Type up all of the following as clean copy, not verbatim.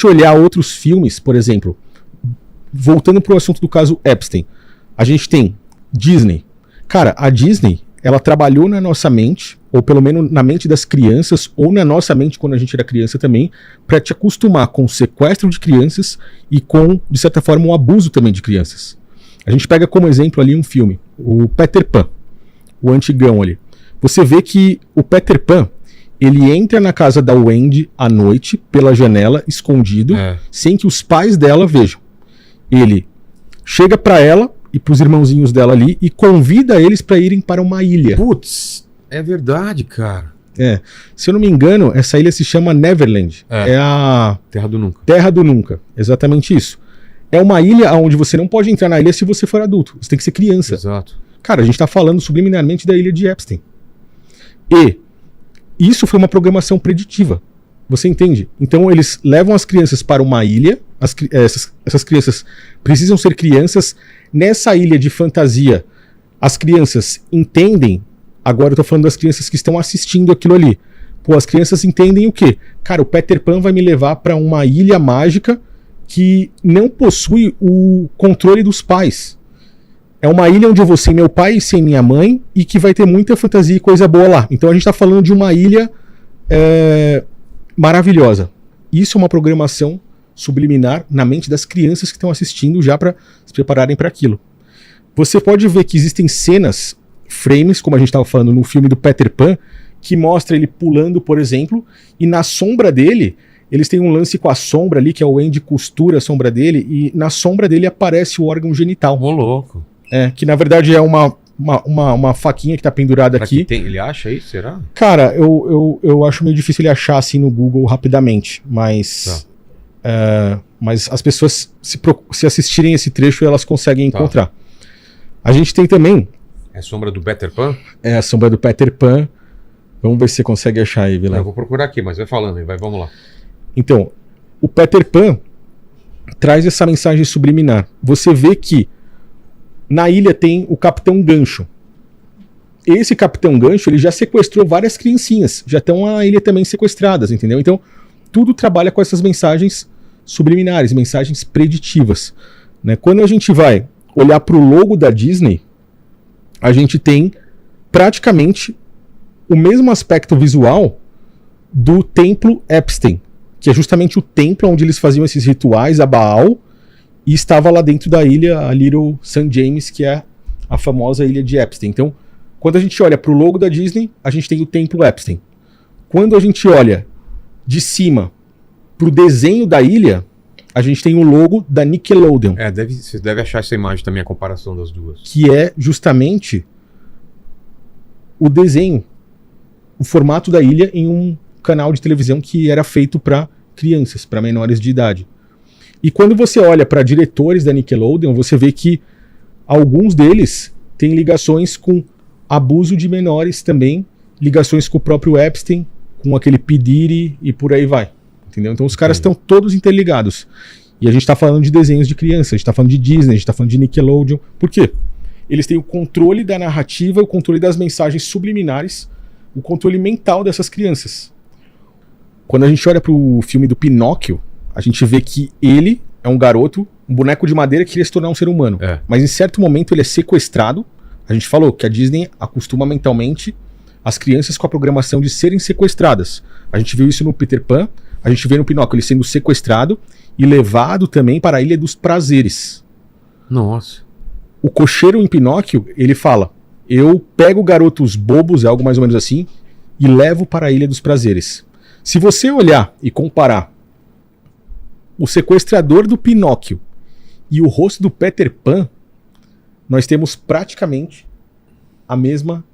gente olhar outros filmes, por exemplo, voltando para o assunto do caso Epstein, a gente tem Disney. Cara, a Disney, ela trabalhou na nossa mente, ou pelo menos na mente das crianças, ou na nossa mente quando a gente era criança também, para te acostumar com o sequestro de crianças e com, de certa forma, um abuso também de crianças. A gente pega como exemplo ali um filme, o Peter Pan, o antigão ali. Você vê que o Peter Pan, ele entra na casa da Wendy à noite, pela janela, escondido, sem que os pais dela vejam. Ele chega para ela e pros irmãozinhos dela ali e convida eles para irem para uma ilha. Putz, é verdade, cara. Se eu não me engano, essa ilha se chama Neverland. É a Terra do Nunca. Terra do Nunca, exatamente isso. É uma ilha onde você não pode entrar na ilha se você for adulto. Você tem que ser criança. Exato. Cara, a gente tá falando subliminarmente da ilha de Epstein. E isso foi uma programação preditiva. Você entende? Então eles levam as crianças para uma ilha. Essas crianças precisam ser crianças. Nessa ilha de fantasia, as crianças entendem. Agora eu tô falando das crianças que estão assistindo aquilo ali. Pô, as crianças entendem o quê? Cara, o Peter Pan vai me levar para uma ilha mágica que não possui o controle dos pais. É uma ilha onde eu vou sem meu pai e sem minha mãe e que vai ter muita fantasia e coisa boa lá. Então a gente tá falando de uma ilha maravilhosa. Isso é uma programação subliminar na mente das crianças que estão assistindo já para se prepararem para aquilo. Você pode ver que existem cenas, frames, como a gente estava falando no filme do Peter Pan, que mostra ele pulando, por exemplo, e na sombra dele, eles têm um lance com a sombra ali, que é o Andy costura a sombra dele, e na sombra dele aparece o órgão genital. Ô, louco. Que na verdade é uma faquinha que tá pendurada aqui. Ele acha isso, será? Cara, eu acho meio difícil ele achar assim no Google rapidamente, mas... mas as pessoas, se assistirem esse trecho, elas conseguem encontrar. A gente tem também... É a sombra do Peter Pan? É a sombra do Peter Pan. Vamos ver se você consegue achar aí, Vilela. Eu vou procurar aqui, mas vai falando aí, vamos lá. Então, o Peter Pan traz essa mensagem subliminar. Você vê que na ilha tem o Capitão Gancho. Esse Capitão Gancho, ele já sequestrou várias criancinhas. Já estão na ilha também sequestradas, entendeu? Então, tudo trabalha com essas mensagens subliminares, mensagens preditivas, né? Quando a gente vai olhar para o logo da Disney, a gente tem praticamente o mesmo aspecto visual do templo Epstein, que é justamente o templo onde eles faziam esses rituais a Baal, e estava lá dentro da ilha, a Little St. James, que é a famosa ilha de Epstein. Então, quando a gente olha para o logo da Disney, a gente tem o templo Epstein. Quando a gente olha de cima para o desenho da ilha, a gente tem o logo da Nickelodeon. Você deve achar essa imagem também, a comparação das duas. Que é justamente o desenho, o formato da ilha em um canal de televisão que era feito para crianças, para menores de idade. E quando você olha para diretores da Nickelodeon, você vê que alguns deles têm ligações com abuso de menores também, ligações com o próprio Epstein, com aquele P. Diddy e por aí vai. Entendeu? Então os caras estão todos interligados. E a gente está falando de desenhos de criança, a gente está falando de Disney, a gente está falando de Nickelodeon. Por quê? Eles têm o controle da narrativa, o controle das mensagens subliminares, o controle mental dessas crianças. Quando a gente olha para o filme do Pinóquio, a gente vê que ele é um garoto, um boneco de madeira que queria se tornar um ser humano. Mas em certo momento ele é sequestrado. A gente falou que a Disney acostuma mentalmente as crianças com a programação de serem sequestradas. A gente viu isso no Peter Pan, a gente vê no Pinóquio ele sendo sequestrado e levado também para a Ilha dos Prazeres. Nossa. O cocheiro em Pinóquio, ele fala: eu pego garotos bobos, é algo mais ou menos assim, e levo para a Ilha dos Prazeres. Se você olhar e comparar o sequestrador do Pinóquio e o rosto do Peter Pan, nós temos praticamente a mesma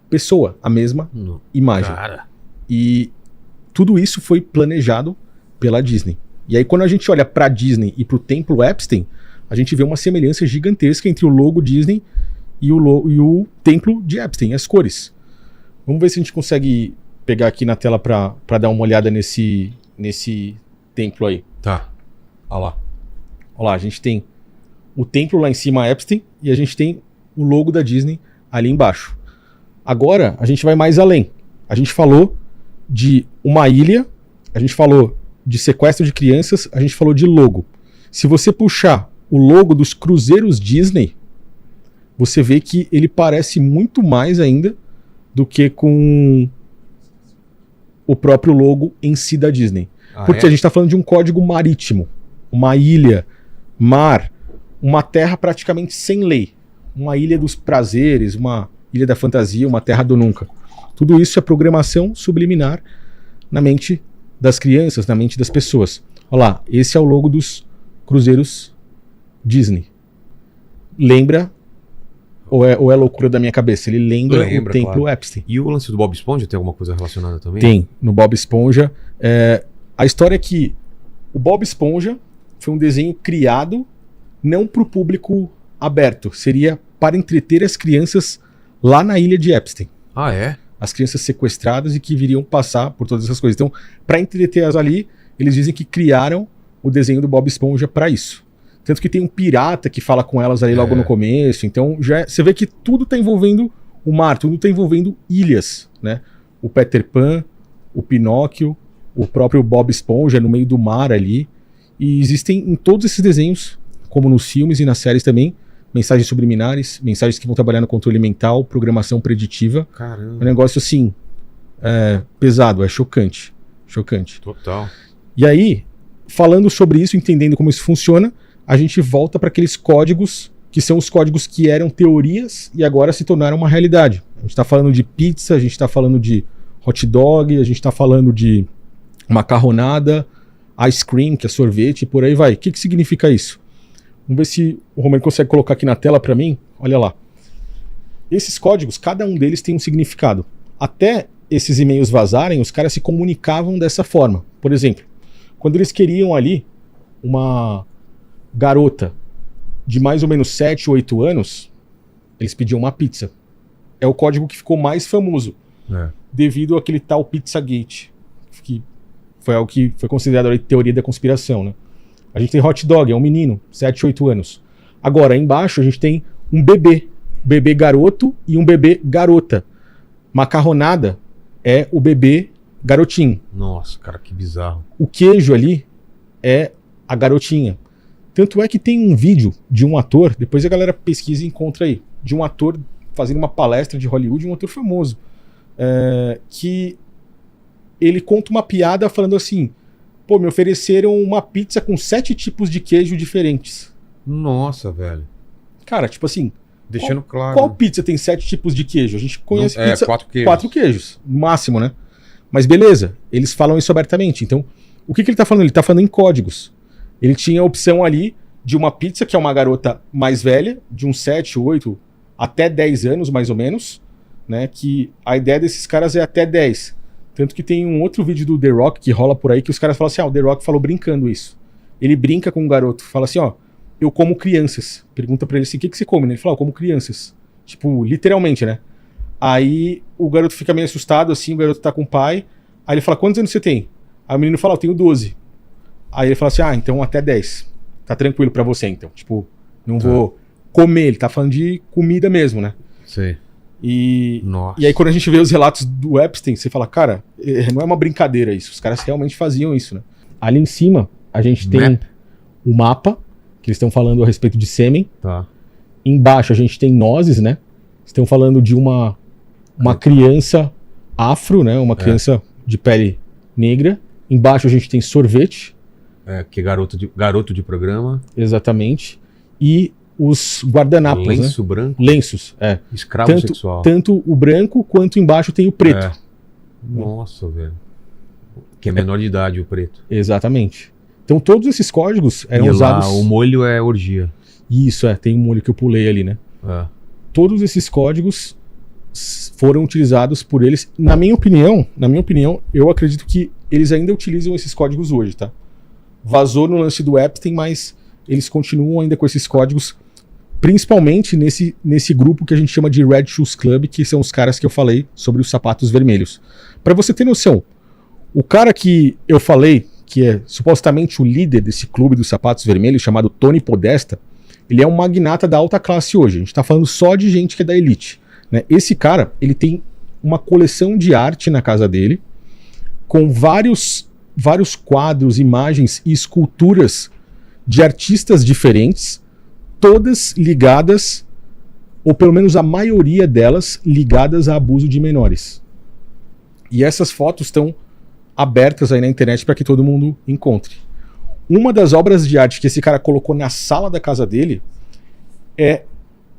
pessoa, a mesma imagem. Cara. E tudo isso foi planejado pela Disney. E aí quando a gente olha para a Disney e para o templo Epstein, a gente vê uma semelhança gigantesca entre o logo Disney e o templo de Epstein, as cores. Vamos ver se a gente consegue pegar aqui na tela para dar uma olhada nesse templo aí. Tá. Olha lá. Olha lá, a gente tem o templo lá em cima, Epstein, e a gente tem o logo da Disney ali embaixo. Agora, a gente vai mais além. A gente falou de uma ilha, a gente falou de sequestro de crianças, a gente falou de logo. Se você puxar o logo dos cruzeiros Disney, você vê que ele parece muito mais ainda do que com o próprio logo em si da Disney. Porque a gente está falando de um código marítimo, uma ilha, mar, uma terra praticamente sem lei, uma ilha dos prazeres, uma ilha da fantasia, uma terra do nunca. Tudo isso é programação subliminar na mente das crianças, na mente das pessoas. Olha lá, esse é o logo dos cruzeiros Disney. Lembra, ou é loucura da minha cabeça? Ele lembra o templo claro. Epstein. E o lance do Bob Esponja tem alguma coisa relacionada também? Tem, no Bob Esponja. A história é que o Bob Esponja foi um desenho criado não para o público aberto, seria para entreter as crianças lá na ilha de Epstein. Ah, é? As crianças sequestradas e que viriam passar por todas essas coisas. Então, para entreter-as ali, eles dizem que criaram o desenho do Bob Esponja para isso. Tanto que tem um pirata que fala com elas ali logo no começo. Então, você vê que tudo está envolvendo o mar, tudo está envolvendo ilhas, né? O Peter Pan, o Pinóquio, o próprio Bob Esponja no meio do mar ali. E existem em todos esses desenhos, como nos filmes e nas séries também, mensagens subliminares, mensagens que vão trabalhar no controle mental, programação preditiva. Caramba. É um negócio assim, pesado, é chocante. Chocante. Total. E aí, falando sobre isso, entendendo como isso funciona, a gente volta para aqueles códigos que são os códigos que eram teorias e agora se tornaram uma realidade. A gente está falando de pizza, a gente está falando de hot dog, a gente está falando de macarronada, ice cream, que é sorvete, e por aí vai. O que significa isso? Vamos ver se o Romano consegue colocar aqui na tela para mim. Olha lá. Esses códigos, cada um deles tem um significado. Até esses e-mails vazarem, os caras se comunicavam dessa forma. Por exemplo, quando eles queriam ali uma garota de mais ou menos 7 ou 8 anos, eles pediam uma pizza. É o código que ficou mais famoso, devido àquele tal Pizzagate, que foi algo que foi considerado a teoria da conspiração, né? A gente tem hot dog, é um menino, 7, 8 anos. Agora, aí embaixo, a gente tem um bebê garoto e um bebê garota. Macarronada é o bebê garotinho. Nossa, cara, que bizarro. O queijo ali é a garotinha. Tanto é que tem um vídeo de um ator, depois a galera pesquisa e encontra aí, de um ator fazendo uma palestra de Hollywood, um ator famoso, que ele conta uma piada falando assim: pô, me ofereceram uma pizza com 7 tipos de queijo diferentes. Nossa, velho. Cara, tipo assim, deixando claro. Qual pizza tem 7 tipos de queijo? A gente conhece pizza 4 queijos. 4 queijos, no máximo, né? Mas beleza, eles falam isso abertamente. Então, o que ele tá falando? Ele tá falando em códigos. Ele tinha a opção ali de uma pizza, que é uma garota mais velha, de uns 7, 8, até 10 anos, mais ou menos, né? Que a ideia desses caras é até 10. Tanto que tem um outro vídeo do The Rock que rola por aí, que os caras falam assim, o The Rock falou brincando isso. Ele brinca com o garoto, fala assim, eu como crianças. Pergunta pra ele assim, o que você come? Ele fala, eu como crianças. Tipo, literalmente, né? Aí o garoto fica meio assustado, assim, o garoto tá com o pai. Aí ele fala, quantos anos você tem? Aí o menino fala, eu tenho 12. Aí ele fala assim, então até 10. Tá tranquilo pra você, então. Tipo, não vou comer. Ele tá falando de comida mesmo, né? Sei. E aí quando a gente vê os relatos do Epstein, você fala, cara, não é uma brincadeira isso. Os caras realmente faziam isso, né? Ali em cima, a gente tem o mapa, que eles estão falando a respeito de sêmen. Tá. Embaixo a gente tem nozes, né? Estão falando de uma criança afro, né? Uma criança de pele negra. Embaixo a gente tem sorvete. Que é garoto de programa. Exatamente. E os guardanapos, lenço, né? Branco. Lenços, Escravo sexual. Tanto o branco quanto embaixo tem o preto. Nossa, velho. Que é menor de idade o preto. Exatamente. Então todos esses códigos eram usados... o molho é orgia. Isso, tem um molho que eu pulei ali, né? Todos esses códigos foram utilizados por eles. Na minha opinião, eu acredito que eles ainda utilizam esses códigos hoje, tá? Vazou no lance do Epstein, mas eles continuam ainda com esses códigos, principalmente nesse grupo que a gente chama de Red Shoes Club, que são os caras que eu falei sobre os sapatos vermelhos. Para você ter noção, o cara que eu falei, que é supostamente o líder desse clube dos sapatos vermelhos, chamado Tony Podesta, ele é um magnata da alta classe hoje. A gente está falando só de gente que é da elite, né? Esse cara, ele tem uma coleção de arte na casa dele, com vários vários quadros, imagens e esculturas de artistas diferentes, todas ligadas, ou pelo menos a maioria delas, ligadas a abuso de menores. E essas fotos estão abertas aí na internet para que todo mundo encontre. Uma das obras de arte que esse cara colocou na sala da casa dele é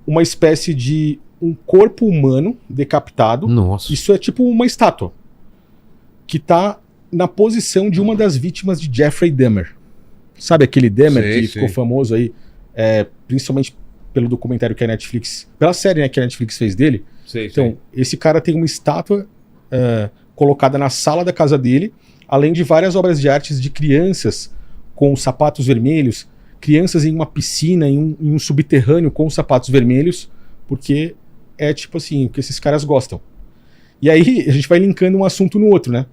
uma espécie de um corpo humano decapitado. Nossa. Isso é tipo uma estátua que está na posição de uma das vítimas de Jeffrey Dahmer. Sabe aquele Dahmer que ficou famoso aí, principalmente pelo documentário que a Netflix, pela série, né, que a Netflix fez dele. Então, esse cara tem uma estátua colocada na sala da casa dele, além de várias obras de arte de crianças com sapatos vermelhos, crianças em uma piscina, em um subterrâneo com sapatos vermelhos, porque é tipo assim, o que esses caras gostam. E aí a gente vai linkando um assunto no outro, né?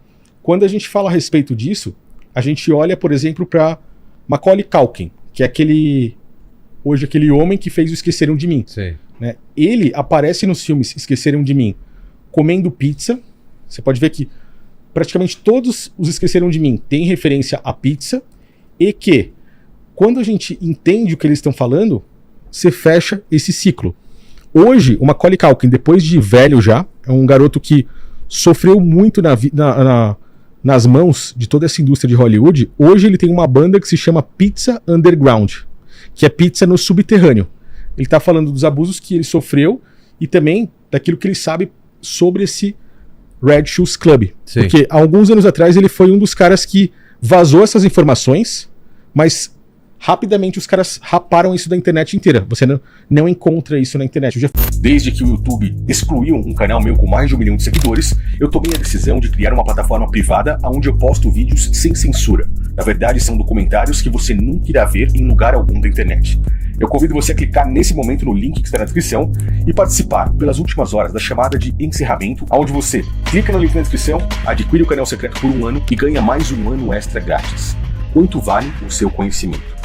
Quando a gente fala a respeito disso, a gente olha, por exemplo, para Macaulay Culkin, que é aquele homem que fez o Esqueceram de Mim. Né? Ele aparece nos filmes Esqueceram de Mim comendo pizza. Você pode ver que praticamente todos os Esqueceram de Mim têm referência à pizza, e que quando a gente entende o que eles estão falando, você fecha esse ciclo. Hoje, o Macaulay Culkin, depois de velho já, é um garoto que sofreu muito nas mãos de toda essa indústria de Hollywood. Hoje ele tem uma banda que se chama Pizza Underground, que é pizza no subterrâneo. Ele está falando dos abusos que ele sofreu e também daquilo que ele sabe sobre esse Red Shoes Club. Sim. Porque há alguns anos atrás ele foi um dos caras que vazou essas informações, mas rapidamente os caras raparam isso da internet inteira. Você não encontra isso na internet. Desde que o YouTube excluiu um canal meu com mais de 1 milhão de seguidores, eu tomei a decisão de criar uma plataforma privada onde eu posto vídeos sem censura. Na verdade, são documentários que você nunca irá ver em lugar algum da internet. Eu convido você a clicar nesse momento no link que está na descrição e participar pelas últimas horas da chamada de encerramento, onde você clica no link na descrição, adquire o canal secreto por 1 ano e ganha mais 1 ano extra grátis. Quanto vale o seu conhecimento?